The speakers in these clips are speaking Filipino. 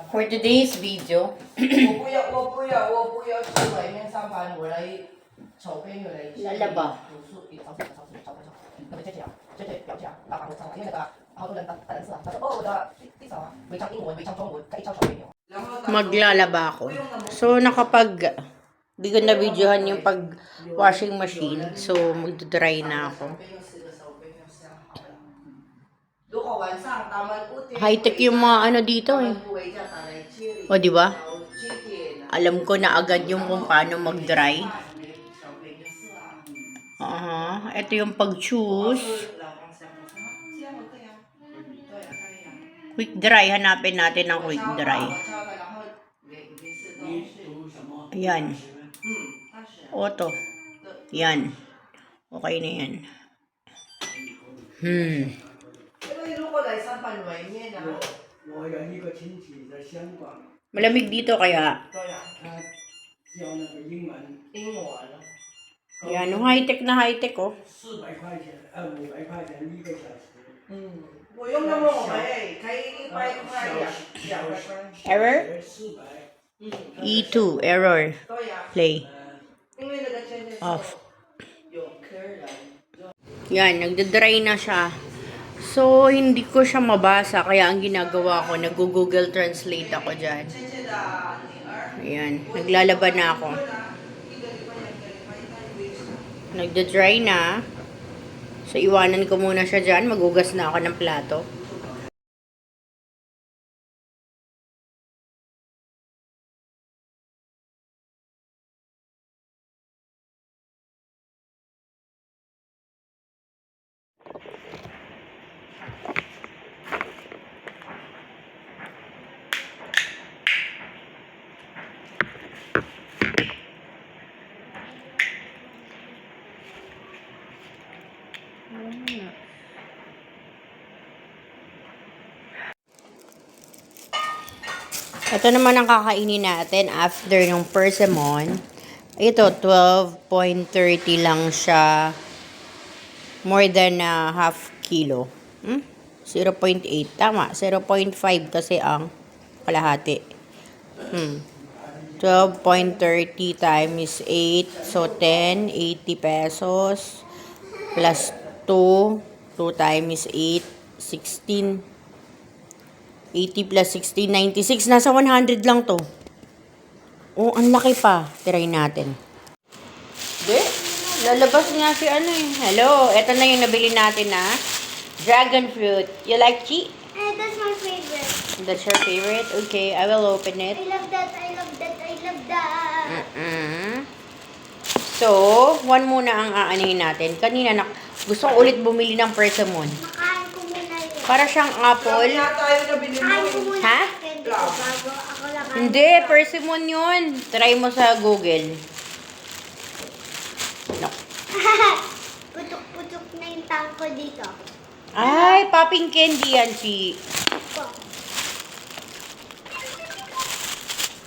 For today's video, 我不要去外面上班，我来筹备我来lalaba. 这表姐啊，打我上，因为那个好多人打字啊，他说哦我的第少啊，违章英文，违章中文，再一抄小朋友。 Maglalaba ako. So, di ko na-videohan yung pag-washing machine. So, magdodry na ako. High-tech yung mga ano dito eh. O, di ba? Alam ko na agad yung kung paano mag-dry. Ito yung pag-choose. Quick dry. Hanapin natin ang quick dry. Ayan. Auto. Yan. Okay na yan. Malamig dito kaya. Yan. High-tech na high-tech oh. 我用那么开100块Error? E2. Error. Play. Off. Yan. Nagdadry na siya. So, hindi ko siya mabasa. Kaya ang ginagawa ko, nag-Google Translate ako dyan. Ayan. Naglalaba na ako. Nagdadry na. So, iwanan ko muna siya dyan. Magugas na ako ng plato. Ito naman ang kakainin natin after ng persimmon. Ito, 12.30 lang siya. More than half kilo. 0.8. Tama, 0.5 kasi ang kalahati. 12.30 times 8. So, 10, 80 pesos. Plus 2. 2 times 8, 16. 80 plus 16, 96. Nasa 100 lang to. Oh, ang laki pa. Try natin. Lalabas nga si ano eh. Hello, eto na yung nabili natin na dragon fruit. You like Chi? That's my favorite. That's your favorite? Okay, I will open it. I love that, I love that, I love that. So, one muna ang aanihin natin. Kanina gusto ko ulit bumili ng persimmon. Makain ko muna yun. Para siyang apple. Makain ko muna. Ha? Candy ko bago ako lang. Hindi, persimmon yun. Try mo sa Google. No. Putok-putok na yung tangko dito. Ay, popping candy yan, Chi. Ito.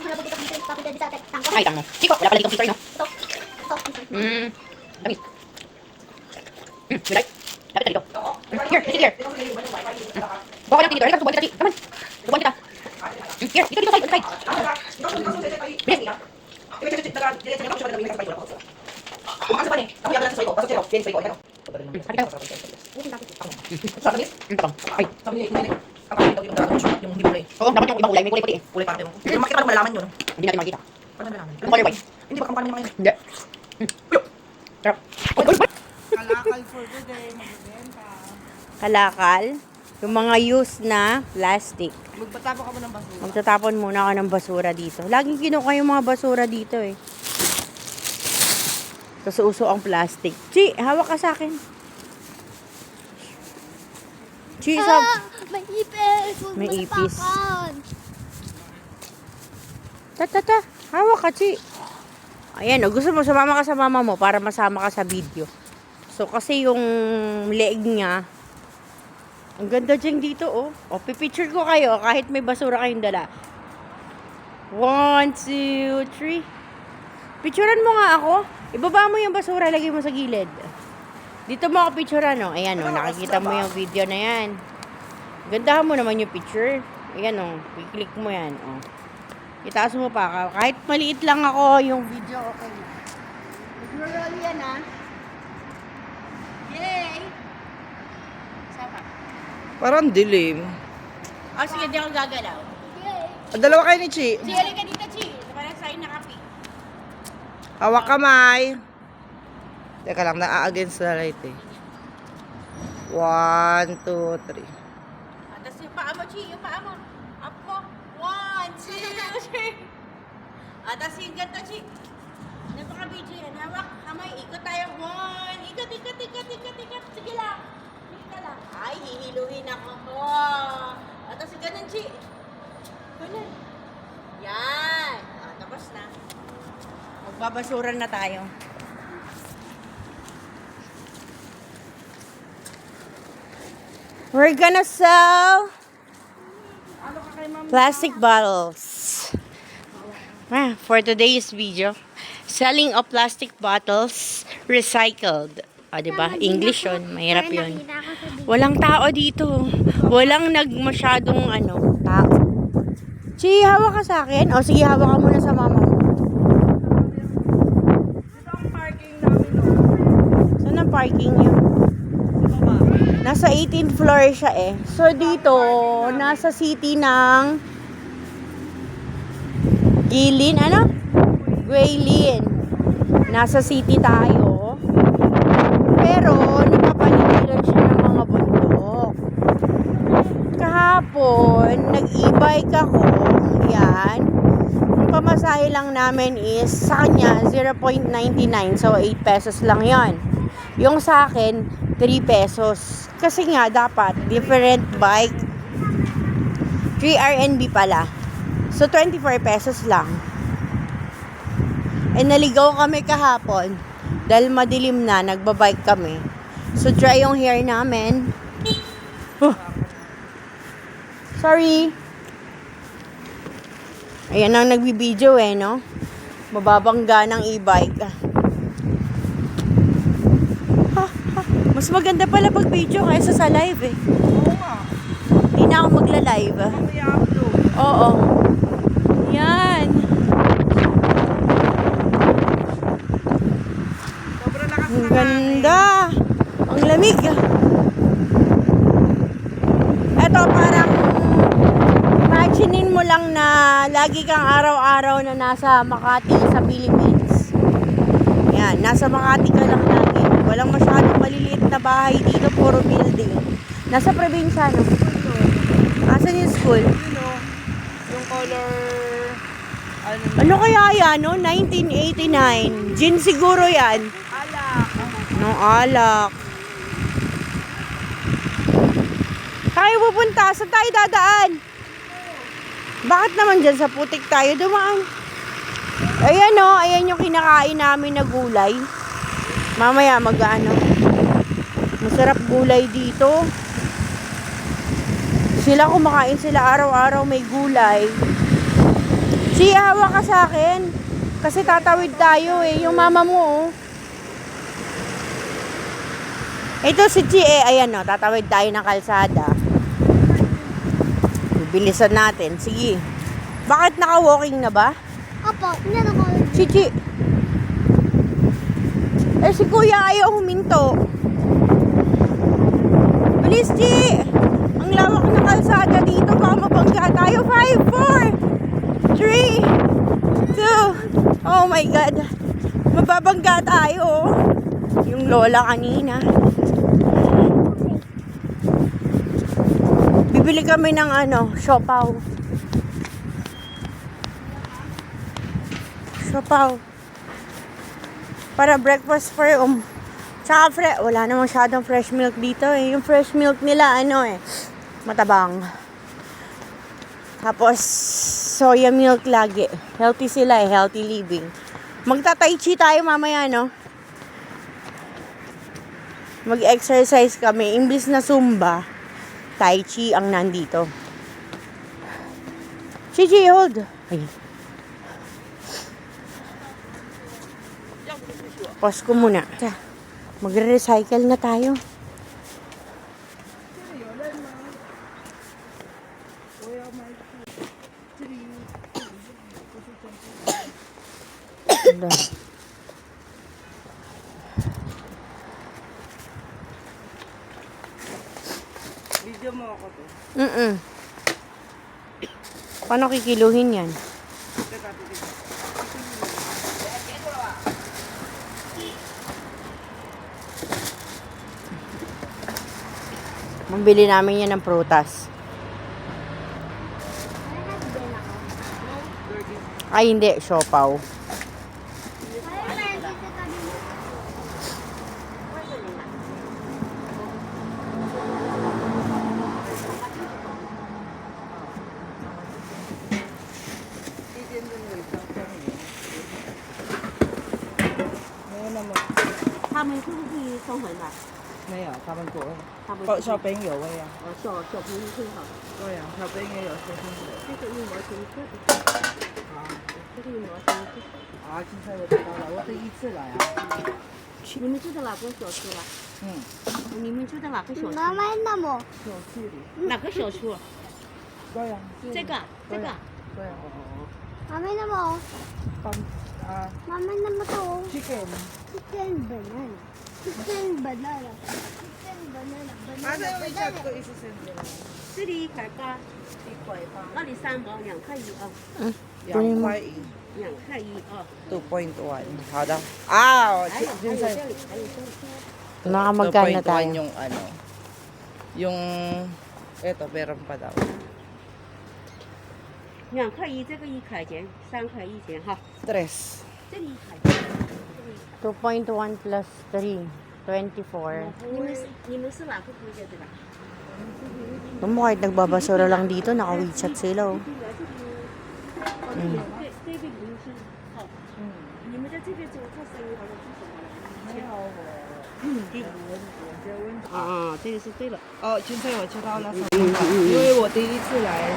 Wala putok dito yung popping candy sa tangko. Ay, tamo. Chico, wala pala ditong sticker, no? Ito. Ito. Dami. You like? Lapit na dito. Here, sit here. Bawa ka lang dito. Halika, subuan kita, Chi. Come on. Subuan kita. Here, dito tayo. Dito tayo. Bilis. Ay. Oo, dapat yung ibang kulay. May kulay puti eh. Makita mo malaman yun. Hindi natin makita. Paano malaman? Yung color white. Hindi ba kamukha naman yun? Hindi. Sarap. Kalakal for today, magbibenta. Kalakal. Yung mga used na plastic. Magpatapon ka mo ng basura. Magtatapon muna ako ng basura dito. Laging kinuha yung mga basura dito eh. Kasi uso ang plastic. Chi, hawak ka sa akin. Chi, May ipis. Huwag May mo ipis. tapakan. Ta. Hawak ka, Chi. Ayan, gusto mo, sumama ka sa mama mo para masama ka sa video. So, kasi yung leeg niya, ang ganda dyan dito, oh. O, pipicture ko kayo kahit may basura kayong dala. 1, 2, 3. Picturean mo nga ako. Ibaba mo yung basura, lagay mo sa gilid. Dito mo ako picturean, no? Ayan, no? Nakikita mo yung video na yan. Gandahan mo naman yung picture. Ayan o. I-click mo yan. O. Itaas mo pa. Kahit maliit lang ako yung video, okay na. Mag-roll yan ah. Yay! Sapa. Parang dilim. Oh, sige, di ako gagalaw. Dalawa kayo ni Chi. Sige, halika dito, Chi. Parang sa'yo na kape. Hawak kamay. Teka lang, na-against the light eh. 1, 2, 3. Tapos yung paa mo, Chi. Yung paa mo. Up mo. 1, 2, 3. Tapos yung ganito, Chi. Napaka-video yan. Hawak, kamay. Ikot tayo. 1. Ikot. Sige lang. Sige lang. Ay, hihiluhin ako mo. Tapos yung ganun, Chi. Ganun. Yan. Tapos na. Magbabasuran na tayo. We're gonna sell plastic bottles. For today's video, selling of plastic bottles recycled. Diba? English yun. Mahirap yun. Walang tao dito. Walang masyadong tao. Chi, hawak ka sa akin. O sige, hawak ka muna sa mama mo. Saan ang parking yun? Nasa 18th floor siya eh. So dito, nasa city ng Guilin, Guilin. Nasa city tayo. Pero nakapaligiran siya ng mga bundok. Kahapon, nag-e-bike ako. Yan. Ang pamasahe lang namin is sa kanya 0.99. So 8 pesos lang yon. Yung sa akin 3 pesos. Kasi nga, dapat, different bike. 3 RNB pala. So, 24 pesos lang. Naligaw kami kahapon. Dahil madilim na, nagbabike kami. So, dry yung hair namin. Sorry. Ayan ang nagbibideo no? Mababangga ng e-bike. Mas maganda pala pag video kaysa sa live eh. Oo nga. Hindi na ako magla-live. I-upload. Oo. Yan. Sobrang lakas Ang na ganda. Ang lamig. Eto parang imaginein mo lang na lagi kang araw-araw na nasa Makati sa Philippines. Yan. Nasa Makati ka lang lagi. Walang masyadong maliliit na bahay dito, puro building. Nasa probinsya, no? Asan yung school? Yung color... Ano kaya yan, no? 1989. Gin siguro yan. Alak. No, alak. Tayo pupunta. Saan tayo dadaan? Bakit naman dyan sa putik tayo dumaan? Ayan, no? Ayan yung kinakain namin na gulay. Mamaya masarap gulay dito. Sila kumakain sila araw-araw may gulay. Si hawak ka sa akin. Kasi tatawid tayo eh. Yung mama mo oh. Ito si Chi eh. Ayan oh, tatawid tayo ng kalsada. Bibilisan natin. Sige. Bakit naka-walking na ba? Opo, meron ko. Chi. Eh, si Kuya ayaw huminto. Bilis, Chi! Ang lawak ng kalsada dito. Baka mabangga tayo. 5, 4, 3, 2. Oh my God. Mababangga tayo. Yung lola kanina. Bibili kami ng siopaw. Siopaw. Para breakfast for tsaka wala na masyadong fresh milk dito eh. Yung fresh milk nila matabang. Tapos soya milk lagi. Healthy sila eh, healthy living. Magta-tai chi tayo mamaya no. Mag-exercise kami imbis na Zumba. Tai chi ang nandito. Chi, hold. Ay. Pause ko muna. Magre-recycle na tayo. Ganda. Video mo ako to. Paano kikiluhin yan? Teka, titignan. Mabili namin yan ng prutas. Ay, hindi. Siopaw. Ngayon naman. 他们是不是送回来？ Ngayon, kaman ko. 他们 Oh, shopping 有位啊。小朋友最好，对啊，shopping 也有shopping 这个一毛钱一个，啊。这个一毛钱一个。啊，现在我知道了，我第一次来啊。你们住的哪个小区了？嗯，你们住的哪个小区？妈妈那么，小区里。哪个小区？对啊。这个，这个。对啊。妈妈那么，啊妈妈那么多。 ，chicken。 Chicken banana. Chicken banana. Chicken banana. 啊，这 Banana 个 chat banana. ko isa send 这里180，一块八，那里3毛2块1啊2块一，2块1啊。 2.1. 好的。啊，还有现在这里，还有这里。 Nakamagkano 2.1 tayo? yung ano. Yung eto, meron pa daw. 2块1，这个1块钱，3块1钱哈。 Tres. 这里1块钱，这里1块。 2.1 plus 3. 24. 你们是哪个国家的吧？ Alam mo, kahit nagbabasura lang dito, naka-WeChat sila, oh. 这个零是好。你们在这边做生意好像是什么呢？啊，这个是对了。哦，现在我知道了，因为我第一次来，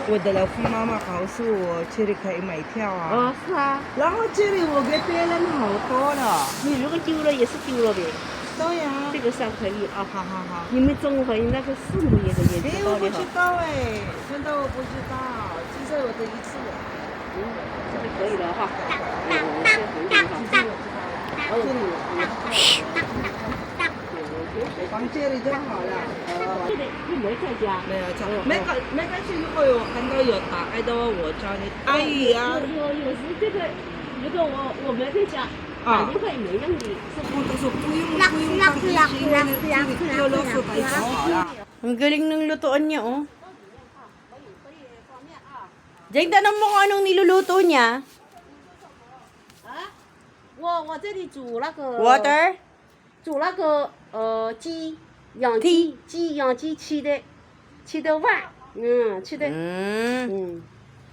我的老夫妈妈告诉我这里可以买票啊。哦，是啊，然后这里我给别人好多了。你如果丢了也是丢了呗。对呀。这个3块1啊。好好好。你们中午和那个4亩也的也哎，知道的我不知哈。道哎，真的我不知道，现在我第一次来。这就可以了哈。放这里就好了。这个又没在家。没有找，没关系，如果有看到有打开的话，我叫你。阿姨啊，有时这个，如果我没在家，打电话也没用的。我都说不用放一些，因为这里丢了是白就好了。 Ang galing ng lutuan niya, oh. Jeng, tanong mo kung anong niluluto niya. 我这里煮那个 Water? 煮那个鸡，养鸡吃的饭，吃的， Mm.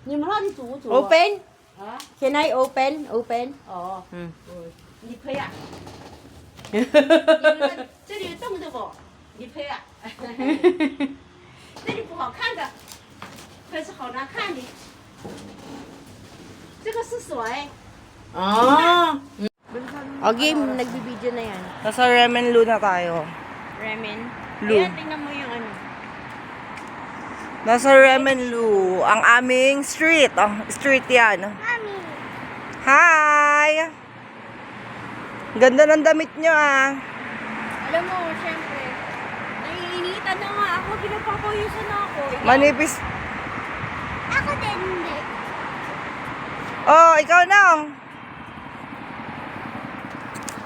你们那里煮不煮？ Open? 啊？ Can I open? Open? 哦， Mm. 你赔啊？你们那里这里冻的不？你赔啊？这里不好看的，可是好难看的。这个是水， Ah. O, game. Nagbibideo na yan. Nasa ramen lu na tayo. Ramen. Lu. Ayan, tingnan mo yung ano. Nasa ramen lu, ang aming street. Oh, street yan. Mami. Hi! Ganda ng damit nyo ah. Alam mo, syempre, naiinitan na nga ako. Pinagpapawisan na ako. Ikaw, Manipis. Ako din hindi. Oh, ikaw na.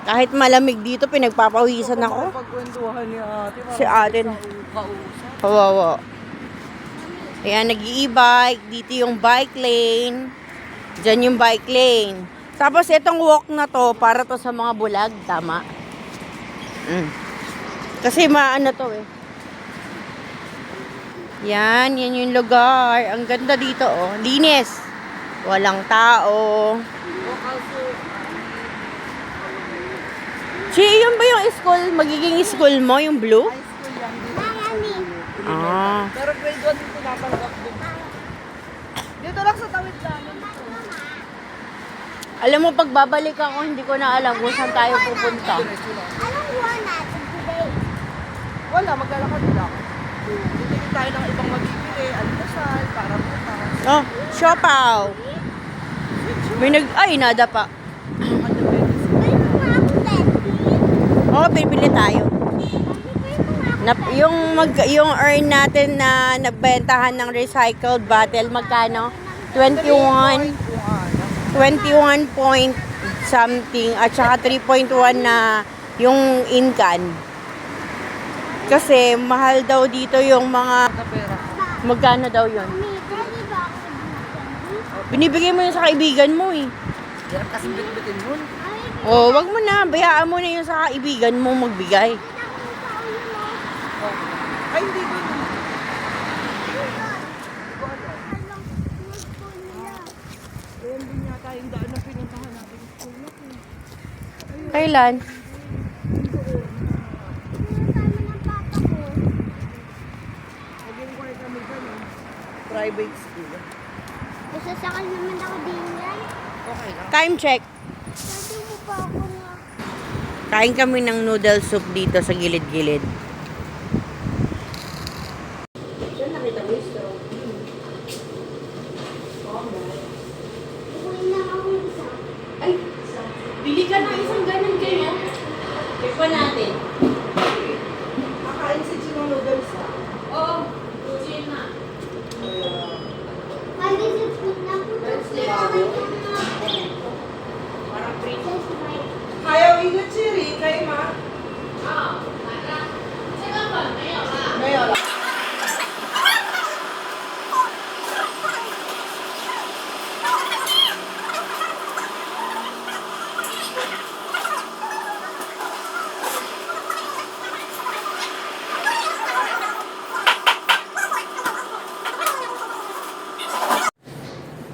kahit malamig dito, pinagpapawisan ako. Pagkwentuhan ni ate. Si atin. Kawawa. Ayan, nag-i-bike. Dito yung bike lane. Diyan yung bike lane. Tapos itong walk na to, para to sa mga bulag. Tama. Kasi maano to eh. Yan yung lugar. Ang ganda dito oh. Linis. Walang tao. Yun ba yung school? Magiging school mo, yung blue? Mami. Ah. Pero grade 1 dito napanggap din. Dito lang sa tawid namin. Alam mo, pag babalik ako, hindi ko na alam kung saan tayo pupunta. Anong buwan natin today? Wala, maglalakad lang. Titigil tayo ng ibang mabibili. Alas Oh, siopaw. Ay, nada pa. Oo, bibili tayo. Yung earn natin na nagbentahan ng recycled bottle, magkano? 21 point something at saka 3.1 na yung in-can. Kasi mahal daw dito yung mga magkano daw yun? Binibigay mo yun sa kaibigan mo eh. Yan kasi bitbitin mo. Oh, wag mo na. Bayaan mo na yun sa kaibigan mo magbigay. Ay, hindi ko. Ayan din yata yung daan na pinuntahan natin. Kailan? Naging kaya kami gano'n. Private school. Sasakal naman ako din yan. Okay lang. Time check. Sabi mo pa ako na. Kain kami ng noodle soup dito sa gilid-gilid. Kukunin na ako ng isa. Ay, bili ka ng isang ganun kayo. Tikman natin. Kakain si Chino noodles ha. Oo, yun na. Mali sa food na po. Parang free. Ayaw ingat Chiri, kay ma. Ngayon.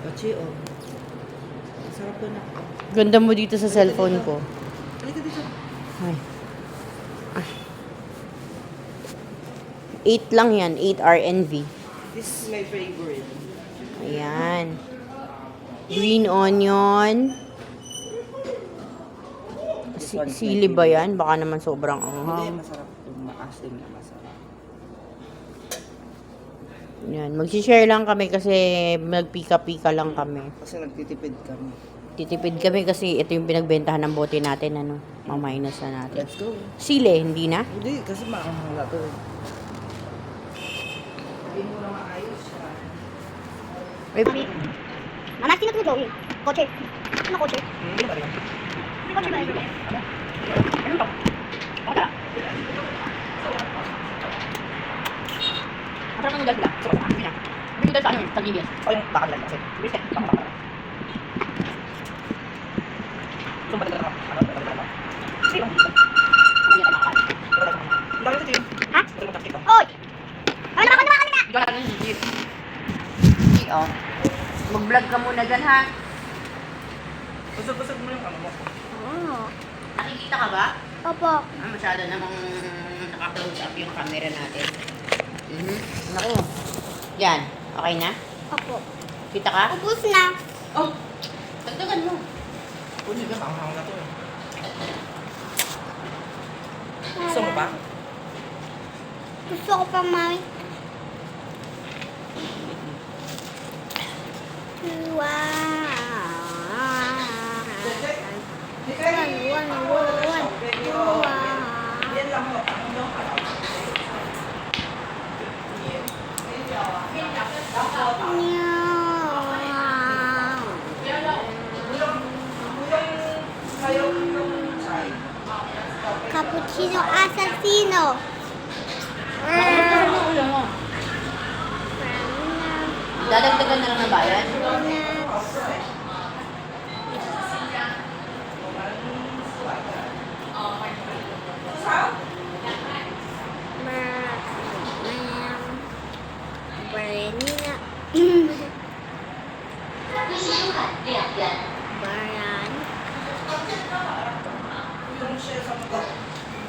Ochi, oh. Sarap to na. Ganda mo dito sa cellphone ko. Halika dito. Ay. 8 lang yan, 8 RNV. This is my favorite. Ayan. Green onion. Sili ba yan? Baka naman sobrang Hindi, anghang. masarap ito. Maasim na masarap. Yan, mag-share lang kami kasi nagpika-pika lang kami. Kasi nagtitipid kami. Titipid kami kasi ito yung pinagbentahan ng bote natin, ano, maminus na natin. Let's go. Sili, hindi na? Hindi, kasi makamahal to eh. Hindi mo na maayos siya. Mama, sino ito Joey? Koche. Ano koche? Hindi ba rin? May koche ba ito? Ano to? Ako tala. Ang sarap ng noodles nila. Hindi na. Yung noodles sa ano yun? Sa Gilead. O yung bakal lang kasi. Brisket. Bakal. So, balik na ako. Hindi ba? Ang dami sa team. Ha? Balik mo taktik ko. Oy! Ano naman kami na? Ikaw natin yung Jeep. Oh. Mag-vlog ka muna dyan, ha? Busog-busog mo yung ano mo. Oo. Nakikita ka ba? Opo. Masyado namang naka-close up yung camera natin. Naku. Yan. Okay na? Opo. Kita ka? Ubus na. Oh. Dagdagan mo. Hindi ka, panghang na to eh. Gusto mo ba? Gusto ko pa, Mami. Hindi kaya. Yan lang mo. Cappuccino assassino. Dadagdagan na lang ng bayan.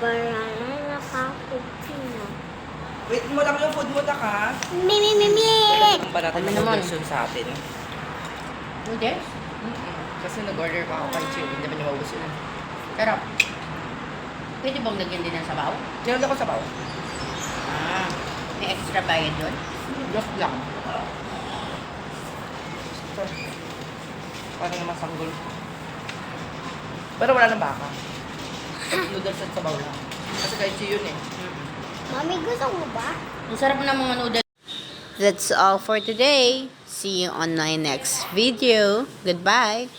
Banana cappuccino. Wait mo lang yung food mo, taka. Mimi. Kung ba natin Ano yung naman? version sa atin? Hindi. Kasi nag-order pa ako kay Chill. Hindi naman yung maubos yun. Pero, pwede bang lagyan din ng sabaw? Nilagyan ko sa baw. Ah, may extra bayad doon? Lost lang. Parang naman sanggol. Pero wala nang baka. Noodles at sabaw lang. Kasi kahit yun eh. Mami, gusto mo ba? Ang sarap ng mga noodles. That's all for today. See you on my next video. Goodbye.